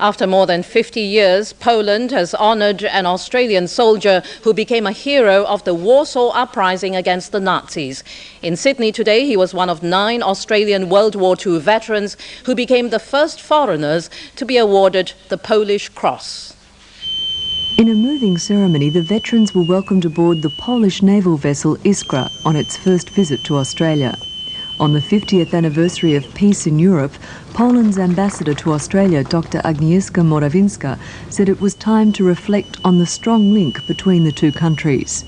After more than 50 years, Poland has honoured an Australian soldier who became a hero of the Warsaw Uprising against the Nazis. In Sydney today, he was one of 9 Australian World War II veterans who became the first foreigners to be awarded the Polish Cross. In a moving ceremony, the veterans were welcomed aboard the Polish naval vessel Iskra on its first visit to Australia. On the 50th anniversary of peace in Europe, Poland's ambassador to Australia, Dr. Agnieszka Morawinska, said it was time to reflect on the strong link between the two countries.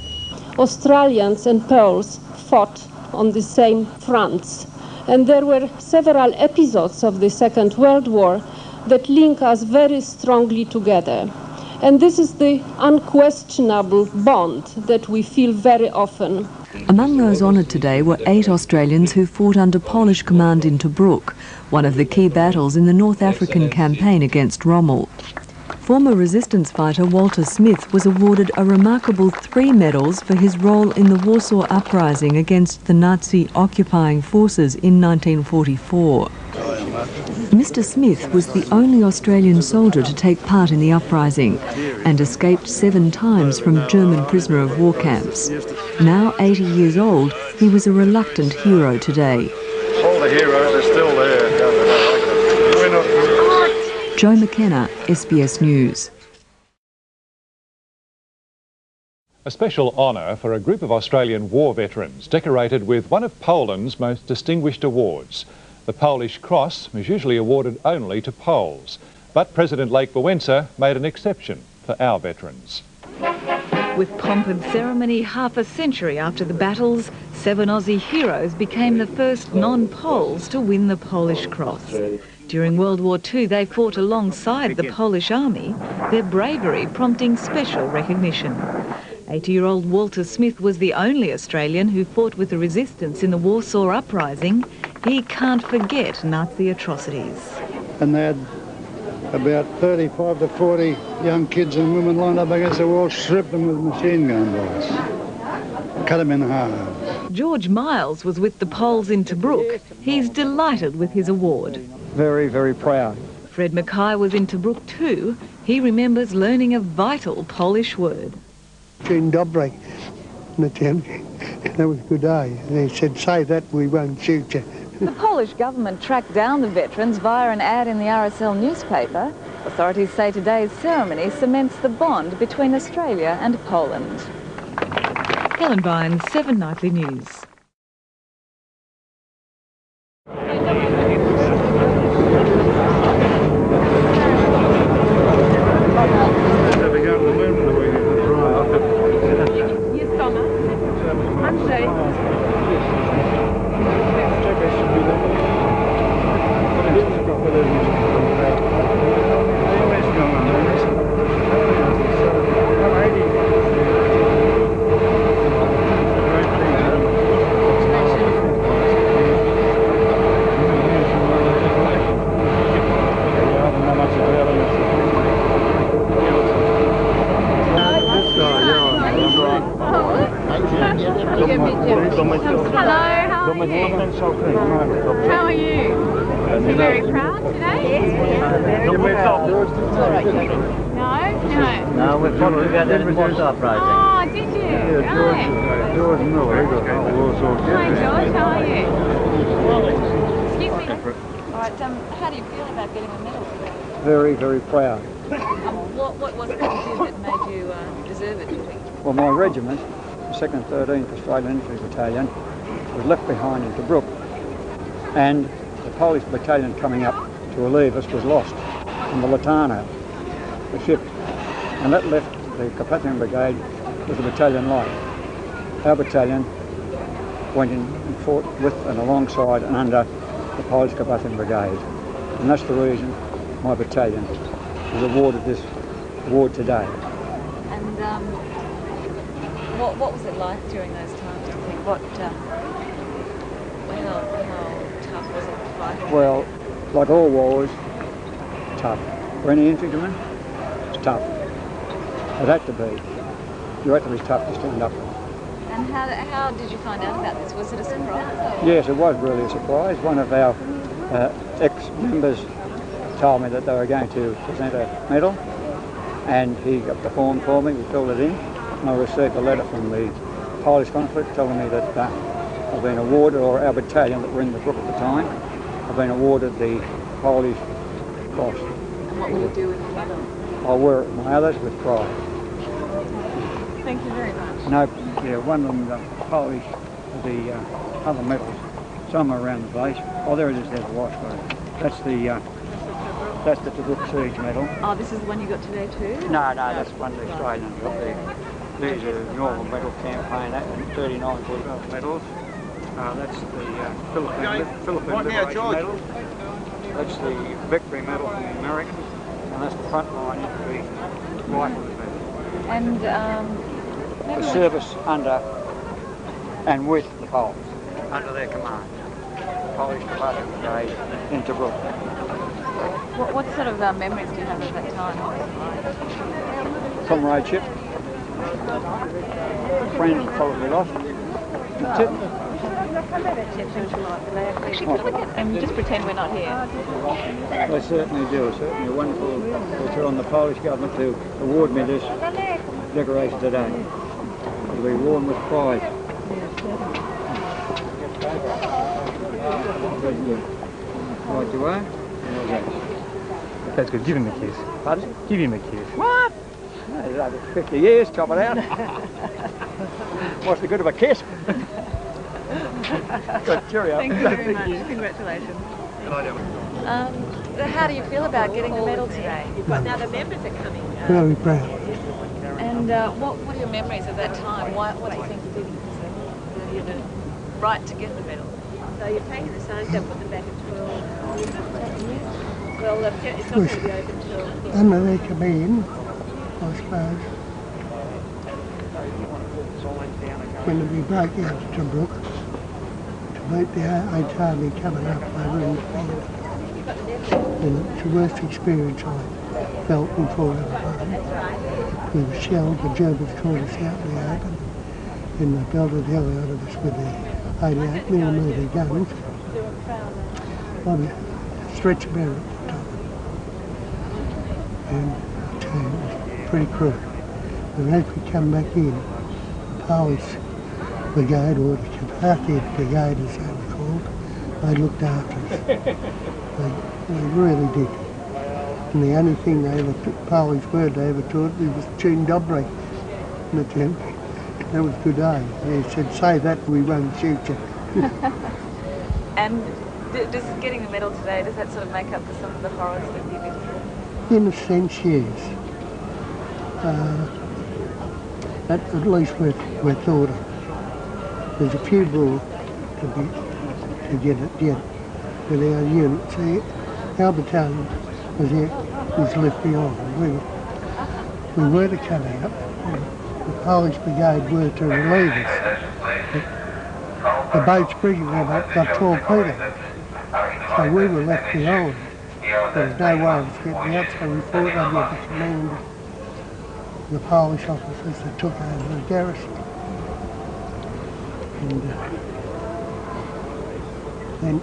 Australians and Poles fought on the same fronts, and there were several episodes of the Second World War that link us very strongly together. And this is the unquestionable bond that we feel very often. Among those honoured today were 8 Australians who fought under Polish command in Tobruk, one of the key battles in the North African campaign against Rommel. Former resistance fighter Wally Smith was awarded a remarkable 3 medals for his role in the Warsaw Uprising against the Nazi occupying forces in 1944. Mr. Smith was the only Australian soldier to take part in the uprising and escaped 7 times from German prisoner of war camps. Now 80 years old, he was a reluctant hero today. All the heroes are still there. Jo McKenna, SBS News. A special honour for a group of Australian war veterans decorated with one of Poland's most distinguished awards. The Polish Cross was usually awarded only to Poles, but President Lech Wałęsa made an exception for our veterans. With pomp and ceremony half a century after the battles, 7 Aussie heroes became the first non-Poles to win the Polish Cross. During World War II, they fought alongside the Polish army, their bravery prompting special recognition. 80-year-old Wally Smith was the only Australian who fought with the resistance in the Warsaw Uprising. He can't forget Nazi atrocities. And they had about 35 to 40 young kids and women lined up against the wall, stripped them with machine gun bullets, cut them in half. George Miles was with the Poles in Tobruk. He's delighted with his award. Very, very proud. Fred Mackay was in Tobruk too. He remembers learning a vital Polish word. Dzień dobry. That was a good day. And he said, say that, we won't shoot you. The Polish government tracked down the veterans via an ad in the RSL newspaper. Authorities say today's ceremony cements the bond between Australia and Poland. Helen Vines, 7 Nightly News. How are you? Are you very proud today? Yes. No, we've come together in the Warsaw Uprising. Oh, did you? Yeah, George Miller, he got the Warsaw. Hi George, how are you? Excuse me. Alright, how do you feel about getting a medal today? Very, very proud. What was it that you did that made you deserve it, do you think? Well, my regiment, the 2nd 13th Australian Infantry Battalion, was left behind in Tobruk, and the Polish battalion coming up to relieve us was lost on the Latana, the ship, and that left the Carpathian Brigade with the battalion light. Our battalion went in and fought with and alongside and under the Polish Carpathian Brigade, and that's the reason my battalion was awarded this award today. And what was it like during those times, do you think? How tough was it to fight? Well, like all wars, tough. For any infantryman, it's tough. It had to be. You had to be tough to stand up. And how did you find out about this? Was it a surprise? Yes, it was really a surprise. One of our ex-members told me that they were going to present a medal, and he got the form for me, we filled it in, and I received a letter from the Polish consulate telling me that I've been awarded, or our battalion that were in the Brook at the time, I've been awarded the Polish Cross. And what will you do with the medal? I'll wear it my others with pride. Thank you very much. No, yeah, one of them, the Polish, the other medals, some are around the place. Oh, there it is, there's a white photo. That's the Tobruk Siege medal. Oh, this is the one you got today too? No, that's one the Australians got there. These are the normal medal campaign, and 39 medals. That's the Philippine Liberation Medal. That's the Victory Medal from the Americans, and that's the front line infantry rifles medal. And the service under and with the Poles, under their command. Polish Department Brigade in Tobruk. What sort of memories do you have of that time? Comradeship. Friends probably lost. That's it. And just pretend we're not here. They certainly do. Certainly wonderful on the Polish government to award me this decoration today. It'll be worn with pride. Right you are. That's good. Give him a kiss. Pardon? Give him a kiss. What? It's over 50 years, chop it out. What's the good of a kiss? Good, cheerio. Thank you very much. Congratulations. How do you feel about getting the medal today? Now the members are coming. Very proud. And what are your memories of that time? What do you think you did? You had the right to get the medal. So you're taking the signs up with them back at 12. Well, it's not going to be open till... Under their command, I suppose. When we broke out of Tobruk to meet the 8th Army coming up over in Japan. And it's the worst experience I felt before I was home. We were shelled, the Germans caught us out in the open, and they belted the hell out of us with their 88mm guns. I was a stretcher bearer at the time. And I tell you, it was pretty cruel. And as we come back in, the Polish Brigade, or the Carpathian Brigade as they were called, they looked after us. They really did. And the only thing they ever, Polish word they ever taught me was Dzień dobry in the tent. That was good day. They said, say that we won't shoot you. And does getting the medal today, does that sort of make up for some of the horrors that you've been through? In a sense, yes. At least we're thought of. There's a few more to get it yet with our unit. See, our battalion was left behind. We were to come out. The Polish Brigade were to relieve us. But the boats bringing them up got torpedoed. So we were left behind. There was no way of getting out, so we fought under the command of the Polish officers that took over the garrison. And then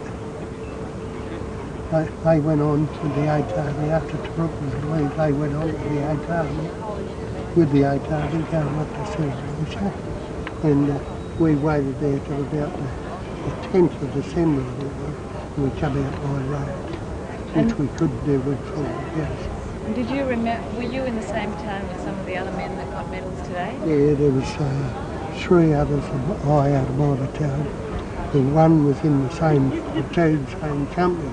they went on with the 8th Army. After Tobruk was relieved, they went on with the 8th Army, with the 8th Army going up to St. Lucia. And we waited there till about the 10th of December, I think it was, and we come out by road, which we couldn't do with full garrison. Did you remember, were you in the same town with some of the other men that got medals today? Yeah, there was 3 others of I out of my battalion, and one was in the same platoon, same company.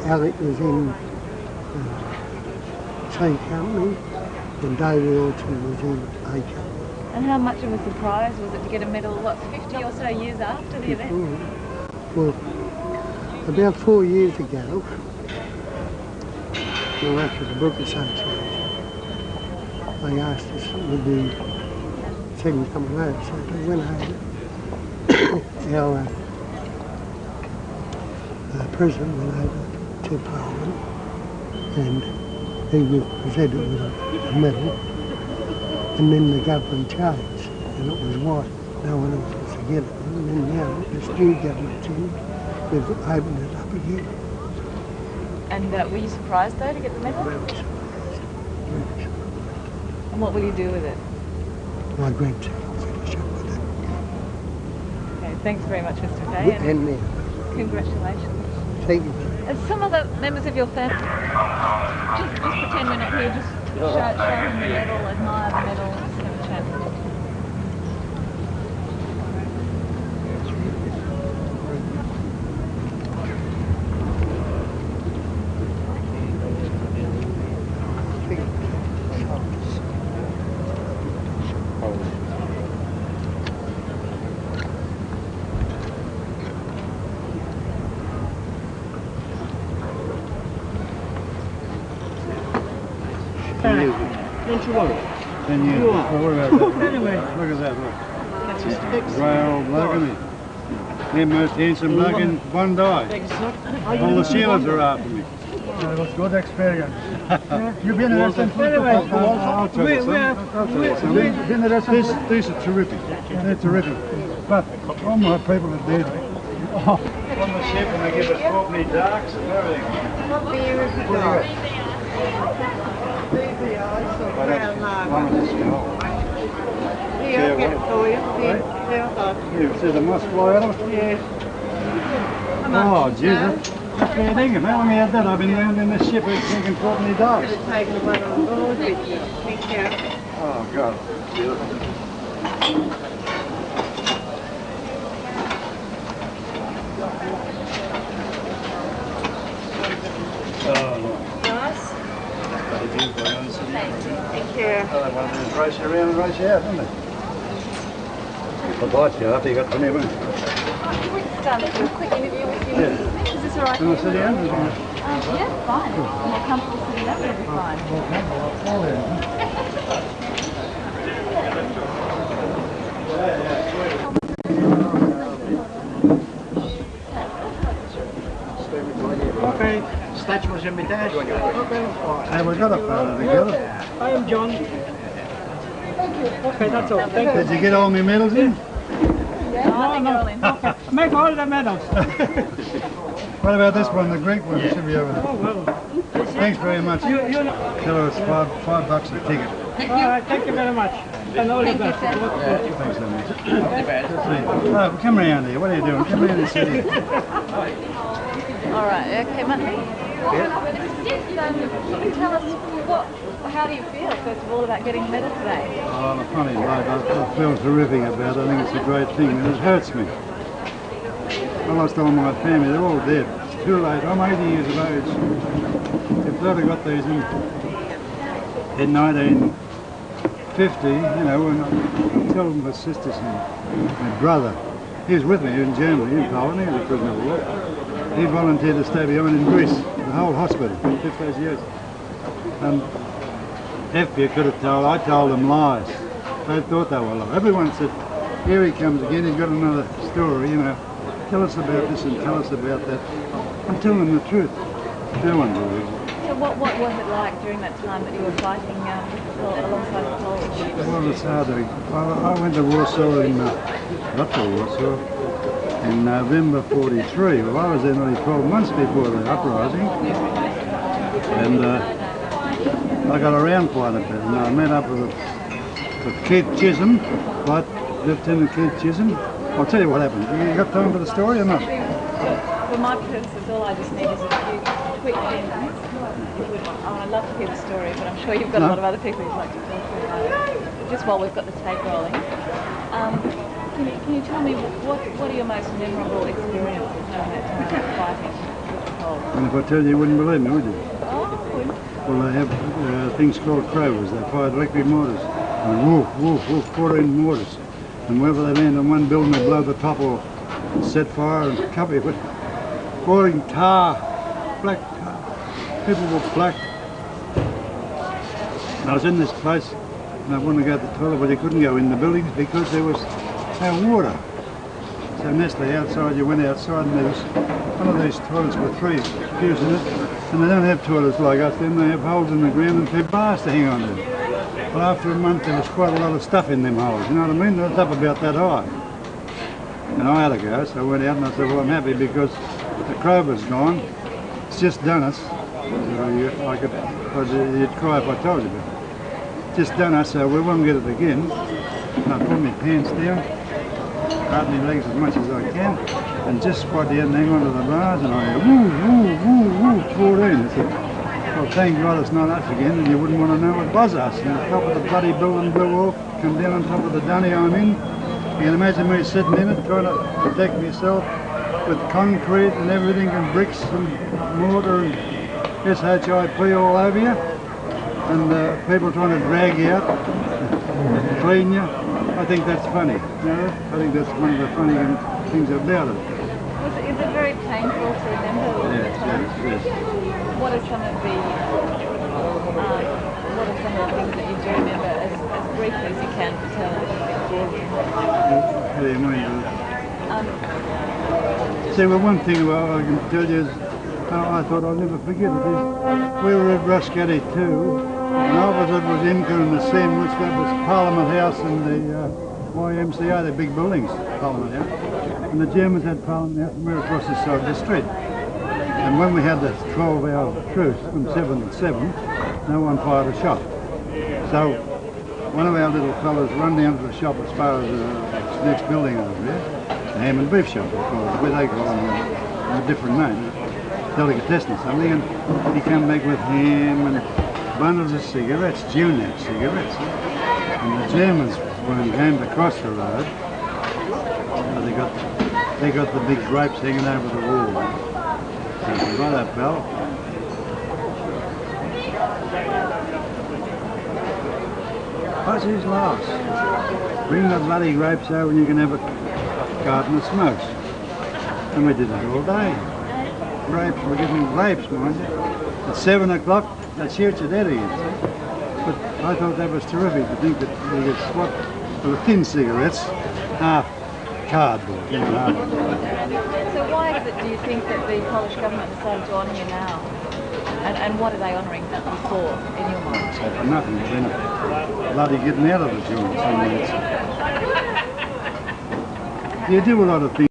Alec was in C company, and David Wilson was in A company. And how much of a surprise was it to get a medal, 50 or so years after the event? Well, about 4 years ago, after the Book Association, they asked us would the thing coming over, so they went over. Our president went over to Parliament, and he was presented with a medal, and then the government changed, and it was white. No one else was to get it. And then now this new government's in, we've opened it up again. And were you surprised though to get the medal? And what will you do with it? My grandchildren finish up with it. Okay, thanks very much, Mr. Kay. And me. Congratulations. Thank you. And some other members of your family, just pretend we're not here, just show him the medal, admire the medal, just have a chat. Don't you want it? 10 years. Well, what about that? Anyway. Look at that, look. That's just grey old bloke, isn't he? The most handsome bloke in Bondi. All the sailors are after me. It was good experience. You've been arrested for I'll tell you something. These are terrific. They're terrific. But all my people are dead. On the ship and they give us fourpenny darks and everything. What beer is it got? Yeah, see the moss fly out of it? Yes. Oh, Jesus. That's fair dinkum. How long had that? I've been round in this ship drinking fourpenny darks. Should have taken the one on board with you. Thank you. Oh, God. Beautiful. Nice. Thank you. They wanted to just race you around and race you out, didn't they? I'll bite you after you got 20 minutes. We'll start with a quick interview with you. Yeah. Is this all right? Can I sit down? Yeah, fine. More comfortable sitting up, it'll be fine. Okay, statue was invitation. Okay. Hey, we got a photo together. I am John. Okay, that's all. Thank you. Did you get all my medals in? Yeah, I think you're all in. Okay, make all the medals. What about this one, the Greek one? It should be over there. Oh, well. Thanks very much. You know. Tell us $5 a ticket. All right, thank you very much. And all the best. Thanks so much. Oh, come around here. What are you doing? Come around and sit here. All right, okay, Muttley. Can you tell us how do you feel, first of all, about getting a medal today? Oh, I'm a funny bloke. I feel terrific about it. I think it's a great thing, and it hurts me. I lost all my family. They're all dead. It's too late. I'm 80 years of age. If they'd have got these in 1950, you know, when I tell my sisters and my brother, he was with me in Germany, in Poland. He was a prisoner of war. He volunteered to stay behind in Greece, the whole hospital, 50 years. And if you could have told, I told them lies. They thought they were lies. Everyone said, here he comes again, he's got another story, you know. Tell us about this and tell us about that. I'm telling them the truth. No one believes it. So what was it like during that time that you were fighting alongside the Polish? Well, it's hard to... I went to Warsaw in... not to Warsaw. In November 43. Well, I was there nearly 12 months before the uprising, and I got around quite a bit. And I met up with Keith Chisholm, Lieutenant Keith Chisholm. I'll tell you what happened. You got time for the story or not? For my purposes, all I just need is a few quick things. I'd love to hear the story, but I'm sure you've got a lot of other people you'd like to talk to. Just while we've got the tape rolling. Can you tell me what are your most memorable experiences during that time fighting with the Poles? And if I tell you, you wouldn't believe me, would you? Oh, well, they have things called Crovers. They fire electric mortars. And woof, woof, woof, 14 mortars. And wherever they land on one building, they blow the top or set fire and cover it with boiling tar, black tar. People were black. And I was in this place, and I wanted to go to the toilet, but you couldn't go in the buildings because there was no water. So naturally outside, you went outside and there was one of these toilets with 3 pews in it, and they don't have toilets like us then, they have holes in the ground and 2 bars to hang on to. Well, after a month there was quite a lot of stuff in them holes, you know what I mean? They was up about that high. And I had to go, so I went out and I said, well, I'm happy because the Crover's gone, It's just done us. You'd cry if I told you, but just done us, so we won't get it again. And I pull my pants down, guard my legs as much as I can, and just spot the end and hang onto the bars, and I go, woo, woo, woo, woo, 14. I said, well, thank God it's not us again, and you wouldn't want to know it was us. And the top of the bloody building blew off, come down on top of the dunny I'm in. You can imagine me sitting in it, trying to protect myself with concrete and everything, and bricks and mortar and SHIP all over you, and people trying to drag you out, clean you. I think that's funny. You know? I think that's one of the funny things about it. Is it very painful to remember all the time? Yes. What are some of the things that you do remember as briefly as you can to tell us? How do you mean? See, well, one thing I can tell you is, I thought I'd never forget it, is we were at Ruscatty too, and opposite was Inca and the sandwich, that was Parliament House and the YMCA, the big buildings, Parliament House. And the Germans had Parliament House, and we were across this side of the street. And when we had the 12-hour truce from 7 to 7, no one fired a shot. So one of our little fellas run down to the shop as far as the next building over there, the ham and beef shop, where they call them a different name, delicatessen or something, and he came back with ham and bundles of cigarettes, Junab cigarettes. And the Germans, when they came across the road, they got the big grapes hanging over the wall. So right up, pal. What's his last? Bring the bloody grapes over and you can have a carton of smokes. And we did it all day. Grapes, we're getting grapes, mind you. At 7 o'clock, that shoots your dead again. But I thought that was terrific to think that we could swap for the thin cigarettes, half cardboard. You know, half. So why is it, do you think, that the Polish government decided to honour you now? And what are they honouring you for, in your mind? So for nothing, but then bloody getting out of the joint. You do a lot of things.